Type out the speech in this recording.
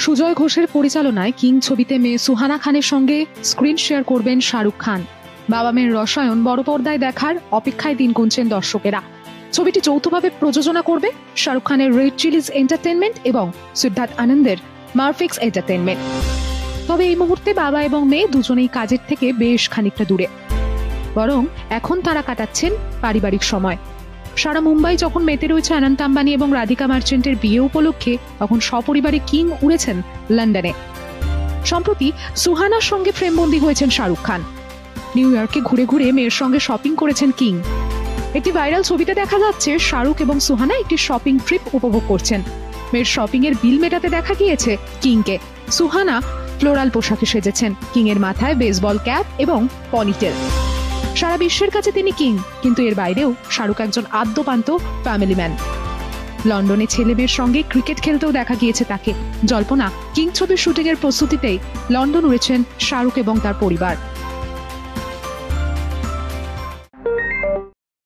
সুজয় ঘোষের পরিচালনায় কিং ছবিতে মেয়ে সুহানা খানের সঙ্গে স্ক্রিন শেয়ার করবেন শাহরুখ খান। বাবা মেয়ের রসায়ন বড় পর্দায় দেখার অপেক্ষায় দিন গুনছেন দর্শকেরা। ছবিটি যৌথভাবে প্রযোজনা করবে শাহরুখ খানের রেড চিলিজ এন্টারটেনমেন্ট এবং সিদ্ধার্থ আনন্দের মারফিক্স এন্টারটেনমেন্ট। তবে এই মুহূর্তে বাবা এবং মেয়ে দুজনেই কাজের থেকে বেশ খানিকটা দূরে, বরং এখন তারা কাটাচ্ছেন পারিবারিক সময়। সারা মুম্বাই যখন মেতে রয়েছে অনন্ত আম্বানি এবং রাধিকা মার্চেন্টের বিয়ে উপলক্ষে, তখন সপরিবারে কিং উড়েছেন লন্ডনে। সম্প্রতি সুহানার সঙ্গে ফ্রেমবন্দি হয়েছেন শাহরুখ খান। নিউ ইয়র্কে ঘুরে ঘুরে মেয়ের সঙ্গে শপিং করেছেন কিং। একটি ভাইরাল ছবিতে দেখা যাচ্ছে শাহরুখ এবং সুহানা একটি শপিং ট্রিপ উপভোগ করছেন। মেয়ের শপিং এর বিল মেটাতে দেখা গিয়েছে কিংকে। সুহানা ফ্লোরাল পোশাকে সেজেছেন, কিং এর মাথায় বেসবল ক্যাপ এবং পনিটেল। সারা বিশ্বের কাছে তিনি কিং, কিন্তু এর বাইরেও শাহরুখ একজন আদ্যপান্ত ফ্যামিলি ম্যান। লন্ডনে ছেলে মেয়ের সঙ্গে ক্রিকেট খেলতেও দেখা গিয়েছে তাকে। জল্পনা, কিং ছবির শুটিং এর প্রস্তুতিতেই লন্ডন উড়েছেন শাহরুখ এবং তার পরিবার।